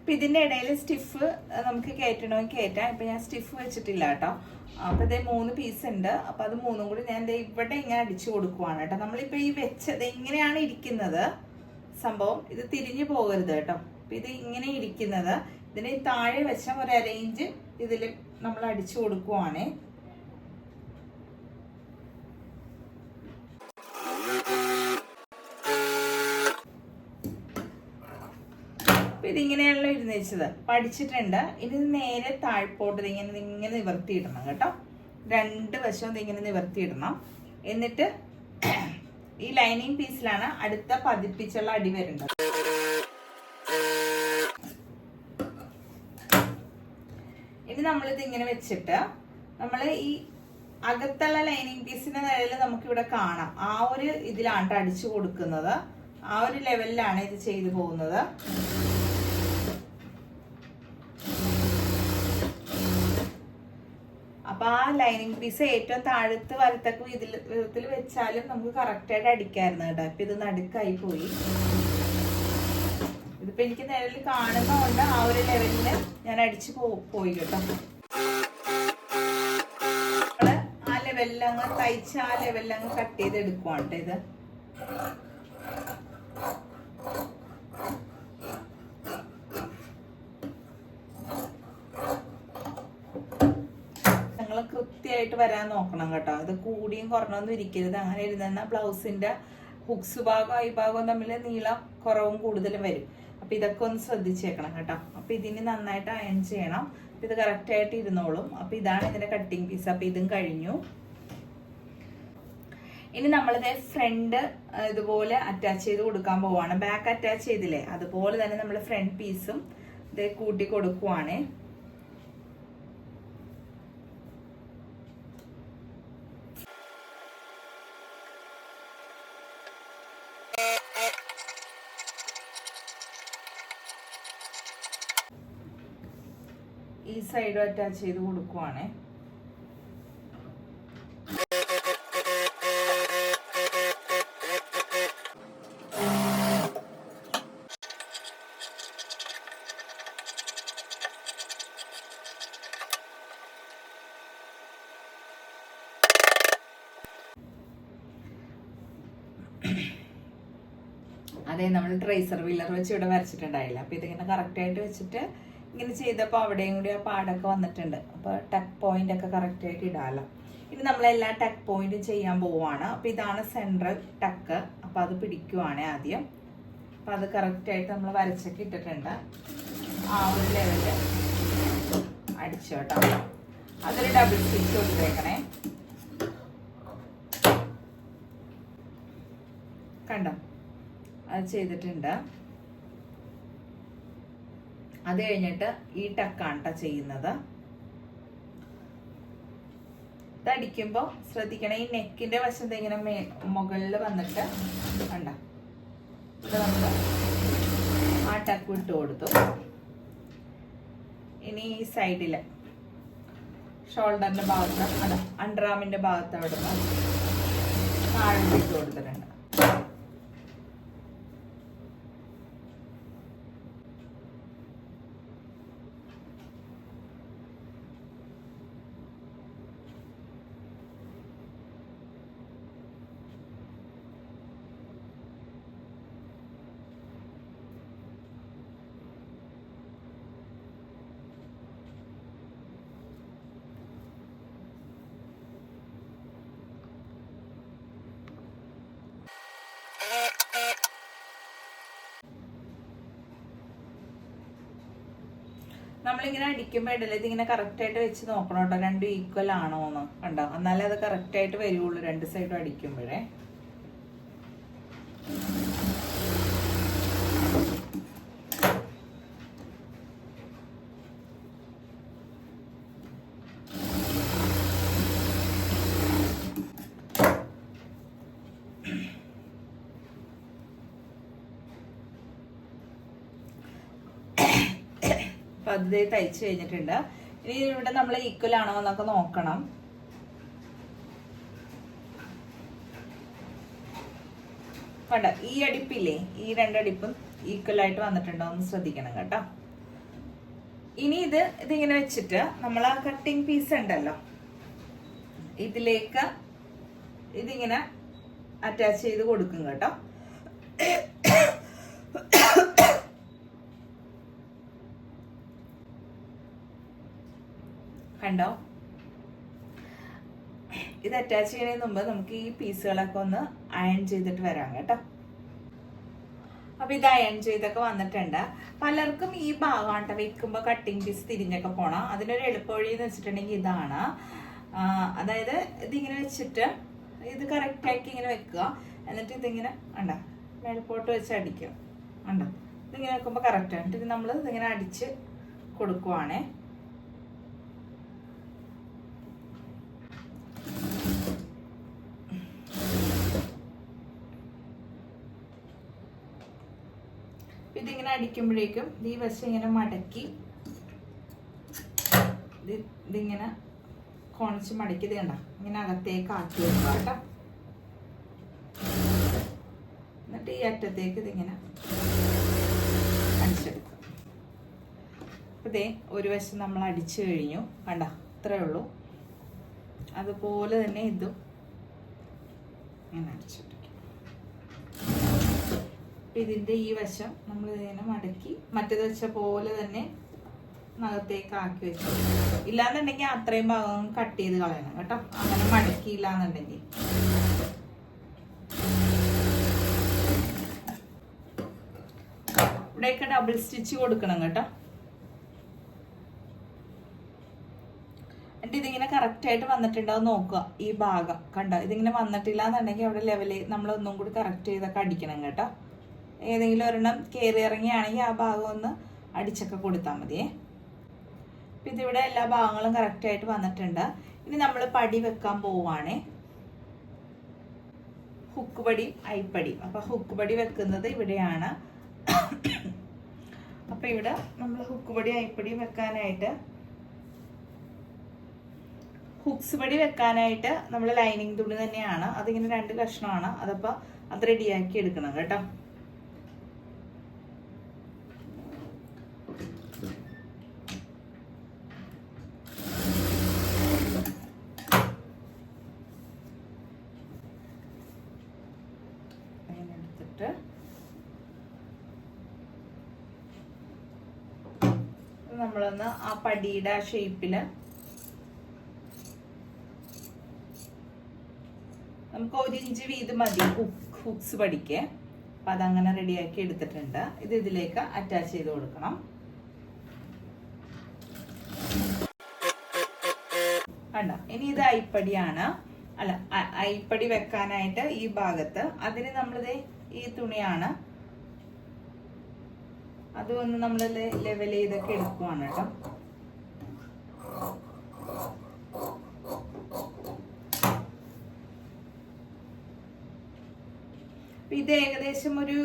അപ്പം ഇതിൻ്റെ ഇടയിൽ സ്റ്റിഫ് നമുക്ക് കയറ്റണമെങ്കിൽ കയറ്റാം. ഇപ്പം ഞാൻ സ്റ്റിഫ് വെച്ചിട്ടില്ല കേട്ടോ. അപ്പോൾ ഇതേ 3 പീസ് ഉണ്ട്. അപ്പോൾ അത് 3ഉം കൂടി ഞാൻ ഇവിടെ ഇങ്ങനെ അടിച്ചു കൊടുക്കുവാണ് കേട്ടോ. നമ്മളിപ്പോൾ ഈ വെച്ചത് ഇങ്ങനെയാണ് ഇരിക്കുന്നത് സംഭവം. ഇത് തിരിഞ്ഞു പോകരുത് കേട്ടോ. അപ്പം ഇത് ഇങ്ങനെ ഇരിക്കുന്നത് ഇതിന് താഴെ വെച്ച ഒരു അരയിഞ്ച് ഇതിൽ നമ്മൾ അടിച്ചു കൊടുക്കുവാണേ. ഇതിങ്ങനെയാണല്ലോ ഇരുന്ന് വെച്ചത്. പഠിച്ചിട്ടുണ്ട്. ഇത് നേരെ താഴ്പോട്ട് ഇങ്ങനെ നിവർത്തിയിടണം കേട്ടോ. 2 വശവും ഇങ്ങനെ നിവർത്തിയിടണം. എന്നിട്ട് ഈ ലൈനിങ് പീസിലാണ് അടുത്ത പതിപ്പിച്ചുള്ള അടി വരേണ്ടത്. ഇനി നമ്മളിത് ഇങ്ങനെ വെച്ചിട്ട് നമ്മൾ ഈ അകത്തുള്ള ലൈനിങ് പീസിന്റെ നിഴല് നമുക്കിവിടെ കാണാം. ആ ഒരു ഇതിലാണ് അടിച്ചു കൊടുക്കുന്നത്. ആ ഒരു ലെവലിലാണ് ഇത് ചെയ്തു പോകുന്നത്. അപ്പൊ ആ ലൈനിങ് പീസ് ഏറ്റവും താഴത്ത് വലത്തൊക്കെ വിധത്തിൽ വെച്ചാലും നമുക്ക് കറക്റ്റായിട്ട് അടിക്കായിരുന്നു കേട്ടോ. ഇപ്പൊ ഇത് നടുക്കായി പോയി. ഇതിപ്പോ എനിക്ക് നിഴലിൽ കാണുന്നതുകൊണ്ട് ആ ഒരു ലെവലില് ഞാൻ അടിച്ചു പോയി കേട്ടോ. ആ ലെവലിലങ്ങ് തയ്ച്ച് ആ ലെവലിലങ്ങ് കട്ട് ചെയ്ത് എടുക്കുവാണ് ഇത്. കൃത്യമായിട്ട് വരാൻ നോക്കണം കേട്ടോ. ഇത് കൂടിയും കുറഞ്ഞൊന്നും ഇരിക്കരുത്. അങ്ങനെ ഇരുന്ന ബ്ലൗസിന്റെ ഹുക്സ് ഭാഗം ഈ ഭാഗവും തമ്മിൽ നീളം കുറവും കൂടുതലും വരും. അപ്പൊ ഇതൊക്കെ ഒന്ന് ശ്രദ്ധിച്ചേക്കണം കേട്ടോ. അപ്പൊ ഇതിന് നന്നായിട്ട് അയൺ ചെയ്യണം. അപ്പൊ ഇത് കറക്റ്റ് ആയിട്ട് ഇരുന്നോളും. അപ്പൊ ഇതാണ് ഇതിന്റെ കട്ടിങ് പീസ്. അപ്പൊ ഇതും കഴിഞ്ഞു. ഇനി നമ്മളിത് ഫ്രണ്ട് ഇതുപോലെ അറ്റാച്ച് ചെയ്ത് കൊടുക്കാൻ പോവാണ്. ബാക്ക് അറ്റാച്ച് ചെയ്തില്ലേ, അതുപോലെ തന്നെ നമ്മൾ ഫ്രണ്ട് പീസും ഇത് കൂട്ടി കൊടുക്കുവാണ്. ഈ സൈഡും അറ്റാച്ച് ചെയ്ത് കൊടുക്കുവാണ്. അതെ, നമ്മൾ ട്രേസർ വീലർ വെച്ച് ഇവിടെ വരച്ചിട്ടുണ്ടായില്ല. അപ്പൊ ഇതിങ്ങനെ കറക്റ്റായിട്ട് വെച്ചിട്ട് ഇങ്ങനെ ചെയ്തപ്പോൾ അവിടെയും കൂടി ആ പാടൊക്കെ വന്നിട്ടുണ്ട്. അപ്പോൾ ടക്ക് പോയിന്റ് ഒക്കെ കറക്റ്റായിട്ട് ഇടാമല്ലോ. ഇനി നമ്മളെല്ലാ ടക്ക് പോയിന്റും ചെയ്യാൻ പോവുകയാണ്. അപ്പോൾ ഇതാണ് സെൻട്രൽ ടക്ക്. അപ്പോൾ അത് പിടിക്കുവാണ് ആദ്യം. അപ്പോൾ അത് കറക്റ്റായിട്ട് നമ്മൾ വരച്ചൊക്കെ ഇട്ടിട്ടുണ്ട്. ആ ഒരു ലെവലിൽ അടിച്ചു കേട്ടോ. അതൊരു ഡബിൾ സ്റ്റിച്ച് കൊടുത്തേക്കണേ. കണ്ടോ, അത് ചെയ്തിട്ടുണ്ട്. അത് കഴിഞ്ഞിട്ട് ഈ ടക്കാണ് കേട്ടോ ചെയ്യുന്നത്. ഇതടിക്കുമ്പോൾ ശ്രദ്ധിക്കണം, ഈ നെക്കിന്റെ വശത്ത് ഇങ്ങനെ മുകളിൽ വന്നിട്ട് കണ്ട ഇത് നമുക്ക് ആ ടക്ക് ഇട്ട് കൊടുത്തു. ഇനി ഈ സൈഡില് ഷോൾഡറിന്റെ ഭാഗത്ത് അല്ല അണ്ടർആമിന്റെ ഭാഗത്ത് അവിടെ താഴെ ഇട്ട് കൊടുത്തിട്ടുണ്ട്. നമ്മളിങ്ങനെ അടിക്കുമ്പോൾ ഇടയിൽ ഇതിങ്ങനെ കറക്റ്റായിട്ട് വെച്ച് നോക്കണം കേട്ടോ, രണ്ടും ഈക്വൽ ആണോ എന്ന് കണ്ടോ, എന്നാലേ അത് കറക്റ്റായിട്ട് വരുള്ളൂ രണ്ട് സൈഡും അടിക്കുമ്പോഴേ. അപ്പൊ അത് തയ്ച്ചു കഴിഞ്ഞിട്ടുണ്ട്. ഇനി ഇവിടെ നമ്മൾ ഈക്വൽ ആണോ എന്നൊക്കെ നോക്കണം. കണ്ട ഈ അടിപ്പില്ലേ, ഈ രണ്ടടിപ്പും ഈക്വൽ ആയിട്ട് വന്നിട്ടുണ്ടോ എന്ന് ശ്രദ്ധിക്കണം കേട്ടോ. ഇനി ഇതിങ്ങനെ വെച്ചിട്ട് നമ്മൾ ആ കട്ടിങ് പീസ് ഉണ്ടല്ലോ ഇതിലേക്ക് ഇതിങ്ങനെ അറ്റാച്ച് ചെയ്ത് കൊടുക്കും കേട്ടോ. കണ്ടോ, ഇത് അറ്റാച്ച് ചെയ്യുന്നതിന് മുമ്പ് നമുക്ക് ഈ പീസുകളൊക്കെ ഒന്ന് അയൺ ചെയ്തിട്ട് വരാം കേട്ടോ. അപ്പൊ ഇത് അയൺ ചെയ്തൊക്കെ വന്നിട്ടുണ്ട്. പലർക്കും ഈ ഭാഗം വെക്കുമ്പോ കട്ടിങ് പീസ് തിരിഞ്ഞൊക്കെ പോണം. അതിനൊരു എളുപ്പവഴി എന്ന് വെച്ചിട്ടുണ്ടെങ്കിൽ ഇതാണ്. അതായത് ഇതിങ്ങനെ വെച്ചിട്ട് ഇത് കറക്റ്റ് ആക്കി ഇങ്ങനെ വെക്കുക. എന്നിട്ട് ഇതിങ്ങനെ ഉണ്ട മേൽപോട്ട് വെച്ച് അടിക്കുക. ഉണ്ടോ, ഇതിങ്ങനെ വെക്കുമ്പോ കറക്റ്റ് ആണ്. എന്നിട്ട് നമ്മൾ ഇതിങ്ങനെ അടിച്ച് കൊടുക്കുവാണേ. ഇതിങ്ങനെ അടിക്കുമ്പോഴേക്കും ഈ വശം ഇങ്ങനെ മടക്കി ഇതിങ്ങനെ കോണിച്ച് മടക്കി ഇത് കണ്ട ഇങ്ങനെ അകത്തേക്ക് ആക്കി വെക്കുക കേട്ടോ. എന്നിട്ട് ഈ അറ്റത്തേക്ക് ഇതിങ്ങനെ അടിച്ചെടുക്കും. അപ്പൊ ഇതേ ഒരു വശം നമ്മൾ അടിച്ചു കഴിഞ്ഞു. കണ്ട ഇത്രയേ ഉള്ളൂ. അതുപോലെ തന്നെ ഇതും ഇങ്ങനെ അടിച്ചെടുക്കും. ഇതിന്റെ ഈ വശം നമ്മൾ ഇതിനെ മടക്കി മറ്റേത് വെച്ച പോലെ തന്നെ നഖത്തേക്ക് ആക്കി വെച്ചു. ഇല്ലാന്നുണ്ടെങ്കിൽ അത്രയും ഭാഗം കട്ട് ചെയ്ത് കളയണം കേട്ടോ. അങ്ങനെ മടക്കിയില്ലാന്നുണ്ടെങ്കിൽ ഇവിടെയൊക്കെ ഡബിൾ സ്റ്റിച്ച് കൊടുക്കണം കേട്ടോ. എന്നിട്ട് ഇതിങ്ങനെ കറക്റ്റ് ആയിട്ട് വന്നിട്ടുണ്ടാവും നോക്കുക. ഈ ഭാഗം കണ്ടോ, ഇതിങ്ങനെ വന്നിട്ടില്ല എന്നുണ്ടെങ്കിൽ അവിടെ ലെവല് നമ്മൾ ഒന്നും കൂടി കറക്റ്റ് ചെയ്തൊക്കെ അടിക്കണം കേട്ടോ. ഏതെങ്കിലും ഒരെണ്ണം കയറി ഇറങ്ങിയാണെങ്കിൽ ആ ഭാഗം ഒന്ന് അടിച്ചൊക്കെ കൊടുത്താൽ മതിയേ. അപ്പം ഇതിവിടെ എല്ലാ ഭാഗങ്ങളും കറക്റ്റായിട്ട് വന്നിട്ടുണ്ട്. ഇനി നമ്മൾ പടി വെക്കാൻ പോവുകയാണേ. ഹുക്ക് പടി അയ്പടി. അപ്പം ഹുക്ക് പടി വെക്കുന്നത് ഇവിടെയാണ്. അപ്പം ഇവിടെ നമ്മൾ ഹുക്ക് പടി അയ്പടി വെക്കാനായിട്ട് ഹുക്സ് പടി വെക്കാനായിട്ട് നമ്മൾ ലൈനിങ് തുണി തന്നെയാണ്. അതിങ്ങനെ 2 കഷ്ണമാണ്. അതപ്പോൾ അത് റെഡിയാക്കി എടുക്കണം കേട്ടോ. നമ്മളൊന്ന് ആ പടിയുടെ ഷേപ്പില് നമുക്ക് 1 ഇഞ്ച് വീതി മതി ഹുക്സ് പടിക്ക്. അപ്പൊ അതങ്ങനെ റെഡിയാക്കി എടുത്തിട്ടുണ്ട്. ഇത് ഇതിലേക്ക് അറ്റാച്ച് ചെയ്ത് കൊടുക്കണം. കണ്ടോ, ഇനി ഇത് അയ്പടിയാണ്. അല്ല, അയ്പടി വെക്കാനായിട്ട് ഈ ഭാഗത്ത് അതിന് നമ്മളിത് ഈ തുണിയാണ് അതൊന്ന് നമ്മൾ ലെവൽ ചെയ്തൊക്കെ എടുക്കുവാണ് കേട്ടോ. ഇത് ഏകദേശം ഒരു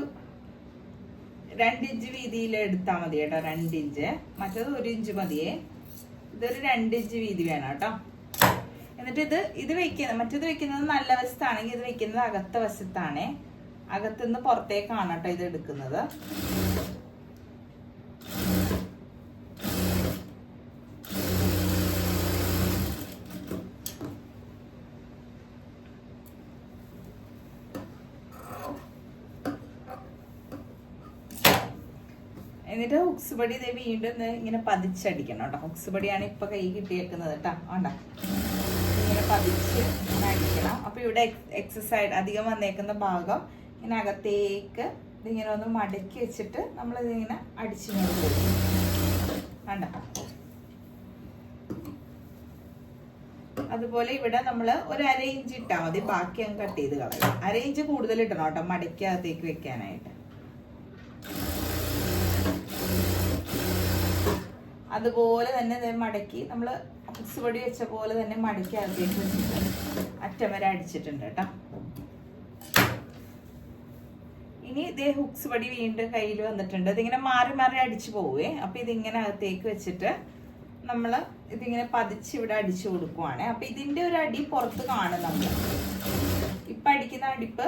2 ഇഞ്ച് വീതിയിൽ എടുത്താൽ മതി കേട്ടോ. 2 ഇഞ്ച്, മറ്റത് 1 ഇഞ്ച് മതിയേ. ഇതൊരു 2 ഇഞ്ച് വീതി വേണം കേട്ടോ. എന്നിട്ട് ഇത് വെക്കുന്നത് മറ്റേത് വെക്കുന്നത് നല്ല വശത്താണെങ്കിൽ ഇത് വെക്കുന്നത് അകത്ത വശത്താണേ. അകത്തുനിന്ന് പുറത്തേക്കാണ് കേട്ടോ ഇത് എടുക്കുന്നത്. എന്നിട്ട് ഹുക്സ് പടി ഇതേ വീണ്ടും ഇങ്ങനെ പതിച്ചടിക്കണം കേട്ടോ. ഹുക്സ് പടിയാണ് ഇപ്പൊ കൈ കിട്ടിയേക്കുന്നത് കേട്ടോ. വേണ്ട, ഇങ്ങനെ പതിച്ച് അടിക്കണം. അപ്പൊ ഇവിടെ എക്സസൈഡ് അധികം വന്നേക്കുന്ന ഭാഗം ഇങ്ങനെ അകത്തേക്ക് ഇതിങ്ങനെ ഒന്ന് മടക്കി വെച്ചിട്ട് നമ്മളിതിങ്ങനെ അടിച്ചു കൊടുക്കും. കണ്ടോ. അതുപോലെ ഇവിടെ നമ്മൾ ഒരു 1/2 ഇഞ്ച് ഇട്ടാൽ മതി, ബാക്കി അങ്ങ് കട്ട് ചെയ്ത് കളയാം. 1/2 ഇഞ്ച് കൂടുതൽ ഇടണം കേട്ടോ മടക്കകത്തേക്ക് വെക്കാനായിട്ട്. അതുപോലെ തന്നെ മടക്കി നമ്മൾ ഹുക്സ് പൊടി വെച്ച പോലെ തന്നെ മടക്കി അകത്തേക്ക് വെച്ചിട്ട് അറ്റം വരെ അടിച്ചിട്ടുണ്ട് കേട്ടോ. ഇനി ഇതേ ഹുക്സ് പൊടി വീണ്ടും കയ്യിൽ വന്നിട്ടുണ്ട്. ഇതിങ്ങനെ മാറി മാറി അടിച്ചു പോവേ. അപ്പൊ ഇതിങ്ങനെ അകത്തേക്ക് വെച്ചിട്ട് നമ്മൾ ഇതിങ്ങനെ പതിച്ച് ഇവിടെ അടിച്ചു കൊടുക്കുവാണ്. അപ്പൊ ഇതിന്റെ ഒരു അടി പുറത്ത് കാണും. നമ്മൾ ഇപ്പൊ അടിക്കുന്ന അടിപ്പ്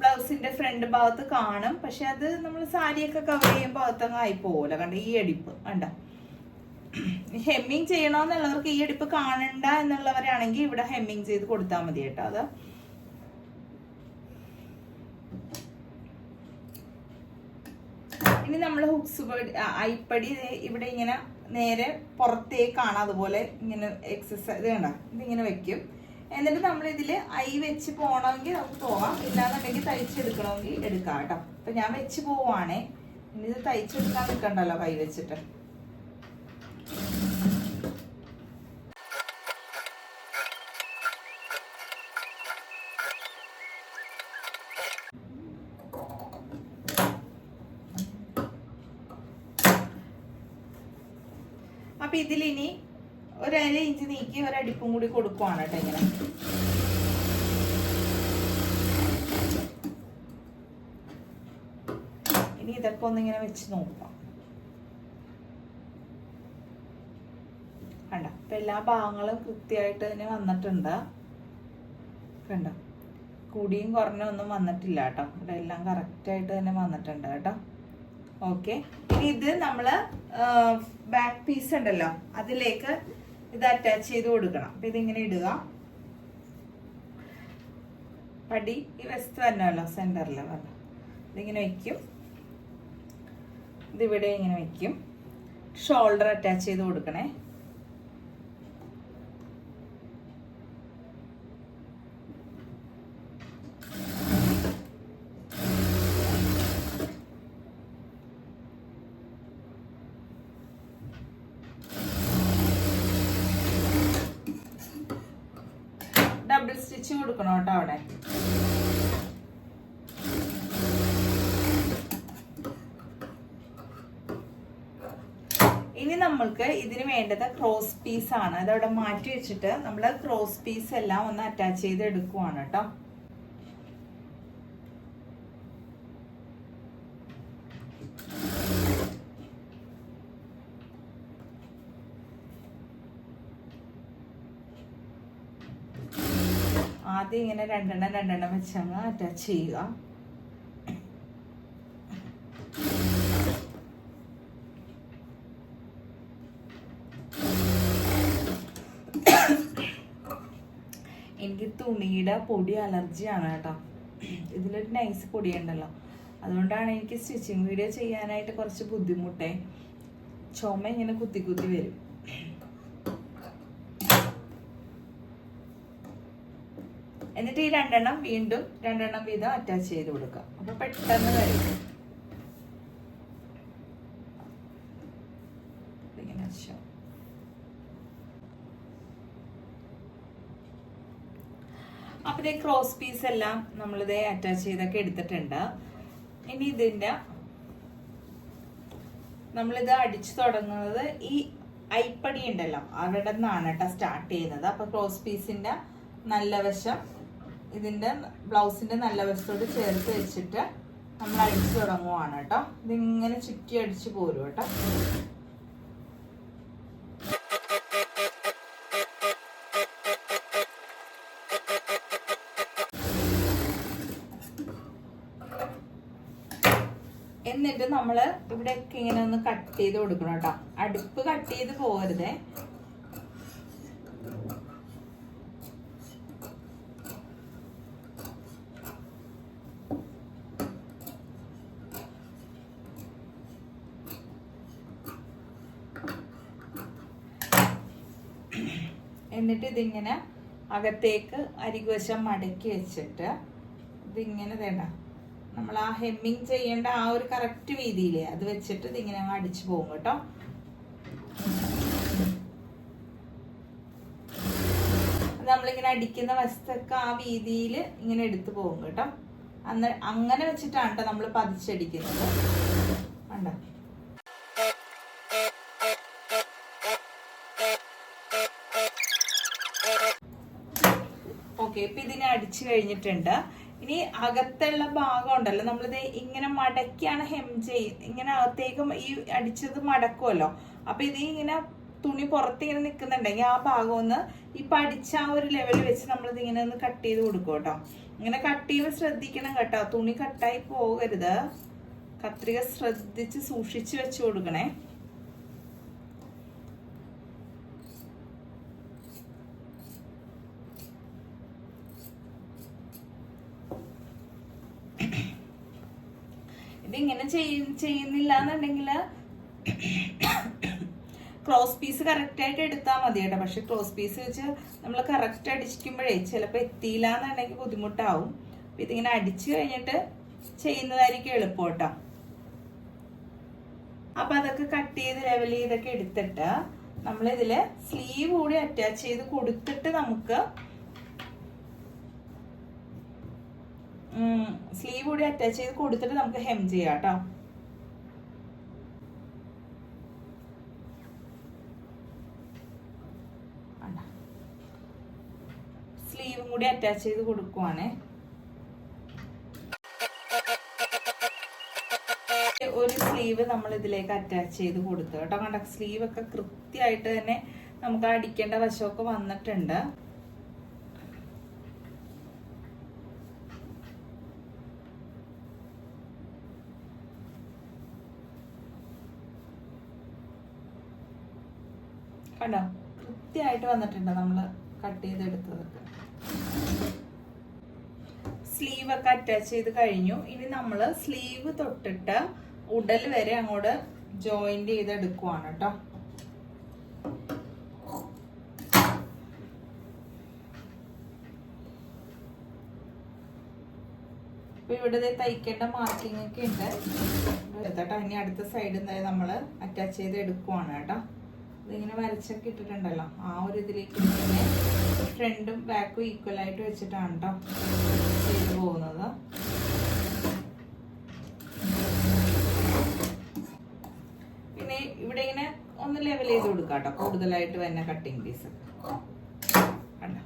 ബ്ലൗസിന്റെ ഫ്രണ്ട് ഭാഗത്ത് കാണും. പക്ഷെ അത് നമ്മൾ സാരിയൊക്കെ കവർ ചെയ്യുമ്പോൾ ഭാഗത്തൊക്കെ ആയി പോകില്ല. കണ്ട ഈ അടിപ്പ് കണ്ട. ഹെമ്മിങ് ചെയ്യണമെന്നുള്ളവർക്ക് ഈ അടിപ്പ് കാണണ്ട എന്നുള്ളവരാണെങ്കിൽ ഇവിടെ ഹെമ്മിങ് ചെയ്ത് കൊടുത്താൽ മതി കേട്ടോ. അത് ഇനി നമ്മൾ ഹുക്സ് അയിപ്പടി ഇവിടെ ഇങ്ങനെ നേരെ പുറത്തേക്കാണ്. അതുപോലെ ഇങ്ങനെ എക്സസൈസ് ഇത് കണ്ട ഇതിങ്ങനെ വെക്കും. എന്നിട്ട് നമ്മൾ ഇതില് ഐ വെച്ച് പോകണമെങ്കിൽ നമുക്ക് പോവാം, ഇല്ലാന്നുണ്ടെങ്കിൽ തയ്ച്ചെടുക്കണമെങ്കിൽ എടുക്കാം കേട്ടോ. അപ്പൊ ഞാൻ വെച്ച് പോവാണേ. ഇനി ഇത് തയ്ച്ചെടുക്കാൻ നിൽക്കണ്ടല്ലോ കൈ വെച്ചിട്ട്. അപ്പൊ ഇതിലിനി 1/2 ഇഞ്ച് നീക്കി ഒരടിപ്പും കൂടി കൊടുക്കുവാണ് കേട്ടോ ഇങ്ങനെ. ഇനി ഇതൊക്കെ ഒന്നിങ്ങനെ വെച്ച് നോക്കാം. കണ്ട ഇപ്പൊ എല്ലാ ഭാഗങ്ങളും കൃത്യമായിട്ട് തന്നെ വന്നിട്ടുണ്ട്. കണ്ട കൂടിയും കുറഞ്ഞൊന്നും വന്നിട്ടില്ല കേട്ടോ. ഇവിടെ എല്ലാം കറക്റ്റ് ആയിട്ട് തന്നെ വന്നിട്ടുണ്ട് കേട്ടോ. ഓക്കെ, ഇനി ഇത് നമ്മള് ബാക്ക് പീസ് ഉണ്ടല്ലോ അതിലേക്ക് ഇത് അറ്റാച്ച് ചെയ്ത് കൊടുക്കണം. അപ്പൊ ഇതിങ്ങനെ ഇടുക. പടി ഈ വശത്ത് വരണമല്ലോ, സെന്ററിൽ വരണം. ഇതിങ്ങനെ വെക്കും. ഇതിവിടെ ഇങ്ങനെ വെക്കും. ഷോൾഡർ അറ്റാച്ച് ചെയ്ത് കൊടുക്കണേ. ഡബിൾ സ്റ്റിച്ച് കൊടുക്കണം കേട്ടോ അവിടെ. ഇനി നമ്മൾക്ക് ഇതിന് വേണ്ടത് ക്രോസ് പീസ് ആണ്. അതവിടെ മാറ്റി വെച്ചിട്ട് നമ്മൾ ക്രോസ് പീസ് എല്ലാം ഒന്ന് അറ്റാച്ച് ചെയ്ത് എടുക്കുവാണ് കേട്ടോ. ആദ്യം ഇങ്ങനെ രണ്ടെണ്ണം വെച്ചങ്ങ് അറ്റാച്ച് ചെയ്യുക. എനിക്ക് തുണിയുടെ പൊടി അലർജിയാണ് കേട്ടോ. ഇതിലൊരു നൈസ് പൊടിയുണ്ടല്ലോ, അതുകൊണ്ടാണ് എനിക്ക് സ്റ്റിച്ചിങ് വീഡിയോ ചെയ്യാനായിട്ട് കുറച്ച് ബുദ്ധിമുട്ടേ. ചുമ ഇങ്ങനെ കുത്തി കുത്തി വരും. എന്നിട്ട് ഈ വീണ്ടും രണ്ടെണ്ണം വീതം അറ്റാച്ച് ചെയ്ത് കൊടുക്കുക. അപ്പൊ പെട്ടെന്ന് വരും. അപ്പൊ ഇതേ ക്രോസ് പീസ് എല്ലാം നമ്മളിതേ അറ്റാച്ച് ചെയ്തൊക്കെ എടുത്തിട്ടുണ്ട്. ഇനി ഇതിന്റെ നമ്മളിത് അടിച്ചു തുടങ്ങുന്നത് ഈ അയിപ്പടി ഉണ്ടല്ലോ അവിടെ നിന്നാണ് കേട്ടോ സ്റ്റാർട്ട് ചെയ്യുന്നത്. അപ്പൊ ക്രോസ് പീസിന്റെ നല്ല വശം ഇതിന്റെ ബ്ലൗസിന്റെ നല്ല വശത്തോട് ചേർത്ത് വെച്ചിട്ട് നമ്മൾ അടിച്ചു തുടങ്ങുവാണ് കേട്ടോ. ഇതിങ്ങനെ ചുറ്റി അടിച്ചു പോരും കേട്ടോ. എന്നിട്ട് നമ്മള് ഇവിടെയൊക്കെ ഇങ്ങനെ ഒന്ന് കട്ട് ചെയ്ത് കൊടുക്കണം കേട്ടോ. അടുപ്പ് കട്ട് ചെയ്ത് പോകരുതേ. എന്നിട്ട് ഇതിങ്ങനെ അകത്തേക്ക് അരികുവശം മടക്കി വെച്ചിട്ട് ഇതിങ്ങനെ വേണ്ട നമ്മൾ ആ ഹെമ്മിങ് ചെയ്യേണ്ട ആ ഒരു കറക്റ്റ് വീതിയില്ലേ അത് വെച്ചിട്ട് ഇതിങ്ങനെ അങ്ങ് അടിച്ചു പോകും കേട്ടോ. നമ്മളിങ്ങനെ അടിക്കുന്ന വശത്തൊക്കെ ആ വീതിയിൽ ഇങ്ങനെ എടുത്തു പോകും കേട്ടോ. അങ്ങനെ വെച്ചിട്ടാണ് കേട്ടോ നമ്മൾ പതിച്ചടിക്കുന്നത്. കണ്ടോ? ഓക്കെ, ഇപ്പൊ ഇതിനെ അടിച്ചു കഴിഞ്ഞിട്ടുണ്ട്. ഇനി അകത്തുള്ള ഭാഗം ഉണ്ടല്ലോ, നമ്മളിത് ഇങ്ങനെ മടക്കിയാണ് ഹെം ഇങ്ങനെ അകത്തേക്കും ഈ അടിച്ചത് മടക്കുമല്ലോ. അപ്പൊ ഇത് ഇങ്ങനെ തുണി പുറത്തിങ്ങനെ നിൽക്കുന്നുണ്ടെങ്കിൽ ആ ഭാഗം ഒന്ന് ഈ പഠിച്ച ആ ഒരു ലെവൽ വെച്ച് നമ്മളിത് ഇങ്ങനെ ഒന്ന് കട്ട് ചെയ്ത് കൊടുക്കും കേട്ടോ. ഇങ്ങനെ കട്ട് ചെയ്യുമ്പോൾ ശ്രദ്ധിക്കണം കേട്ടോ, തുണി കട്ടായി പോകരുത്. കത്രിക ശ്രദ്ധിച്ച് സൂക്ഷിച്ച് വെച്ച് കൊടുക്കണേ. ഇതിങ്ങനെ ചെയ്യുന്നില്ല എന്നുണ്ടെങ്കിൽ ക്രോസ് പീസ് കറക്റ്റ് ആയിട്ട് എടുത്താൽ മതി കേട്ടോ. പക്ഷെ ക്രോസ് പീസ് വെച്ച് നമ്മൾ കറക്റ്റ് അടിക്കുമ്പോഴേ ചിലപ്പോൾ എത്തിയില്ല എന്നുണ്ടെങ്കിൽ ബുദ്ധിമുട്ടാവും. അപ്പൊ ഇതിങ്ങനെ അടിച്ചു കഴിഞ്ഞിട്ട് ചെയ്യുന്നതായിരിക്കും എളുപ്പം കേട്ടോ. അപ്പൊ അതൊക്കെ കട്ട് ചെയ്ത് ലെവൽ ചെയ്തൊക്കെ എടുത്തിട്ട് നമ്മളിതില് സ്ലീവ് കൂടി അറ്റാച്ച് ചെയ്ത് കൊടുത്തിട്ട് നമുക്ക് ഹെം ചെയ്യാം കേട്ടോ. സ്ലീവും കൂടി അറ്റാച്ച് ചെയ്ത് കൊടുക്കുവാണേ. ഒരു സ്ലീവ് നമ്മൾ ഇതിലേക്ക് അറ്റാച്ച് ചെയ്ത് കൊടുത്തു കേട്ടോ. കണ്ട സ്ലീവ് ഒക്കെ കൃത്യമായിട്ട് തന്നെ നമുക്ക് അടിക്കേണ്ട വശമൊക്കെ വന്നിട്ടുണ്ട്. കണ്ടോ, കൃത്യമായിട്ട് വന്നിട്ടുണ്ട് നമ്മൾ കട്ട് ചെയ്തെടുത്തതൊക്കെ. സ്ലീവ് ഒക്കെ അറ്റാച്ച് ചെയ്ത് കഴിഞ്ഞു. ഇനി നമ്മൾ സ്ലീവ് തൊട്ടിട്ട് ഉടൽ വരെ അങ്ങോട്ട് ജോയിന്റ് ചെയ്തെടുക്കുവാണ് കേട്ടോ. അപ്പൊ ഇവിടെ തയ്ക്കേണ്ട മാർക്കിംഗ് ഒക്കെ ഉണ്ട് കേട്ടോ. ഇനി അടുത്ത സൈഡിൽ നിന്ന് നമ്മൾ അറ്റാച്ച് ചെയ്ത് എടുക്കുവാണ് കേട്ടോ. ഇതിങ്ങനെ വരച്ചൊക്കെ ഇട്ടിട്ടുണ്ടല്ലോ, ആ ഒരു ഇതിലേക്ക് തന്നെ ഫ്രണ്ടും ബാക്കും ഈക്വൽ ആയിട്ട് വെച്ചിട്ടാണ് കേട്ടോ ചെയ്ത് പോകുന്നത്. പിന്നെ ഇവിടെ ഇങ്ങനെ ഒന്ന് ലെവൽ ചെയ്ത് കൊടുക്കാം കേട്ടോ, കൂടുതലായിട്ട് തന്നെ കട്ടിങ് പീസ് കണ്ടോ.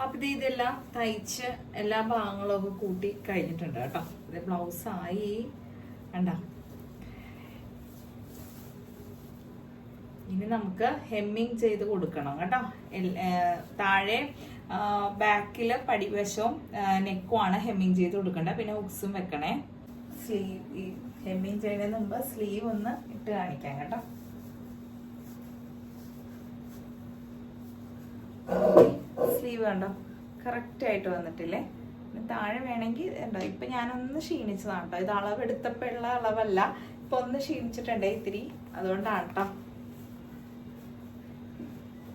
അപ്പൊ ഇതെല്ലാം തയ്ച്ച് എല്ലാ ഭാഗങ്ങളും ഒക്കെ കൂട്ടി കഴിഞ്ഞിട്ടുണ്ട് കേട്ടോ. ഇത് ബ്ലൗസ് ആയി കണ്ടോ. ഇനി നമുക്ക് ഹെമ്മിങ് ചെയ്ത് കൊടുക്കണം കേട്ടോ. താഴെ ബാക്കില് പടിവശവും നെക്കുമാണ് ഹെമ്മിങ് ചെയ്ത് കൊടുക്കേണ്ടത്. പിന്നെ ഹുക്സും വെക്കണേ. സ്ലീവ് ഈ ഹെമ്മിങ് ചെയ്യുന്നതിന് മുമ്പ് സ്ലീവ് ഒന്ന് ഇട്ട് കാണിക്കാം കേട്ടോ. സ്ലീവ് കണ്ടോ കറക്റ്റ് ആയിട്ട് വന്നിട്ടില്ലേ. താഴെ വേണമെങ്കിൽ ഉണ്ടോ, ഇപ്പൊ ഞാനൊന്ന് ക്ഷീണിച്ചതാണ് കേട്ടോ. ഇത് അളവെടുത്തപ്പോഴുള്ള അളവല്ല, ഇപ്പൊ ഒന്ന് ക്ഷീണിച്ചിട്ടുണ്ടേ ഇത്തിരി, അതുകൊണ്ടാണ് കേട്ടോ.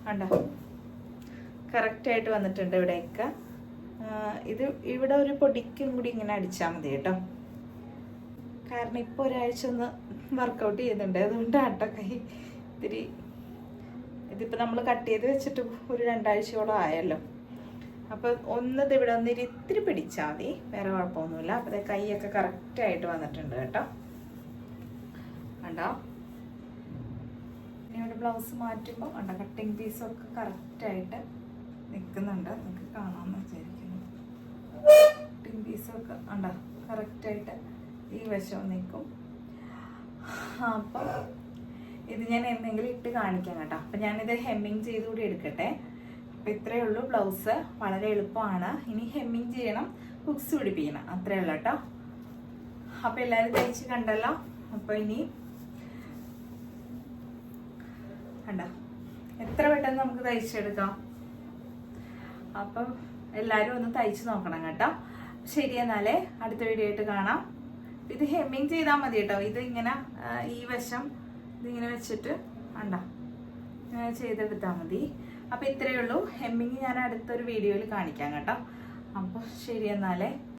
കണ്ടോ കറക്റ്റ് ആയിട്ട് വന്നിട്ടുണ്ട് ഇവിടെയൊക്കെ. ഇത് ഇവിടെ ഒരു പൊടിക്കും കൂടി ഇങ്ങനെ അടിച്ചാൽ മതി കേട്ടോ. കാരണം ഇപ്പോൾ ഒരാഴ്ച ഒന്ന് വർക്കൗട്ട് ചെയ്യുന്നുണ്ട്, അതുകൊണ്ടാണ് കേട്ടോ കൈ ഇത്തിരി. ഇതിപ്പോൾ നമ്മൾ കട്ട് ചെയ്ത് വെച്ചിട്ട് ഒരു 2 ആഴ്ചയോളം ആയല്ലോ. അപ്പോൾ ഒന്നത് ഇവിടെ ഇത്തിരി പിടിച്ചാൽ മതി, വേറെ കുഴപ്പമൊന്നുമില്ല. അപ്പോൾ കൈയൊക്കെ കറക്റ്റായിട്ട് വന്നിട്ടുണ്ട് കേട്ടോ. കണ്ടോ ഇവിടെ ബ്ലൗസ് മാറ്റുമ്പോൾ കണ്ടോ കട്ടിങ് പീസൊക്കെ കറക്റ്റായിട്ട് നിൽക്കുന്നുണ്ട്. നിങ്ങൾക്ക് കാണാമെന്ന് വിചാരിക്കുന്നു. കട്ടിങ് പീസൊക്കെ കണ്ടോ കറക്റ്റായിട്ട് ഈ വശം നിൽക്കും. അപ്പം ഇത് ഞാൻ എന്തെങ്കിലും ഇട്ട് കാണിക്കാം കേട്ടോ. അപ്പം ഞാനിത് ഹെമ്മിങ് ചെയ്തുകൂടി എടുക്കട്ടെ. അപ്പം ഇത്രയേ ഉള്ളൂ ബ്ലൗസ്. വളരെ എളുപ്പമാണ്. ഇനി ഹെമ്മിങ് ചെയ്യണം, ഹുക്സ് പിടിപ്പിക്കണം, അത്രയേ ഉള്ളൂ കേട്ടോ. അപ്പം എല്ലാവരും തയ്ച്ച് കണ്ടല്ലോ. അപ്പം ഇനി കണ്ടോ എത്ര പെട്ടെന്ന് നമുക്ക് തയ്ച്ചെടുക്കാം. അപ്പം എല്ലാവരും ഒന്ന് തയ്ച്ച് നോക്കണം കേട്ടോ. ശരി, എന്നാലേ അടുത്ത വീഡിയോ ആയിട്ട് കാണാം. ഇത് ഹെമ്മിങ് ചെയ്താൽ മതി കേട്ടോ. ഇത് ഇങ്ങനെ ഈ വശം ഇതിങ്ങനെ വെച്ചിട്ട് കണ്ടോ ഇങ്ങനെ ചെയ്തെടുത്താൽ മതി. അപ്പം ഇത്രയേ ഉള്ളൂ. ഹെമ്മിങ് ഞാൻ അടുത്തൊരു വീഡിയോയിൽ കാണിക്കാം കേട്ടോ. അപ്പോൾ ശരി എന്നാലേ.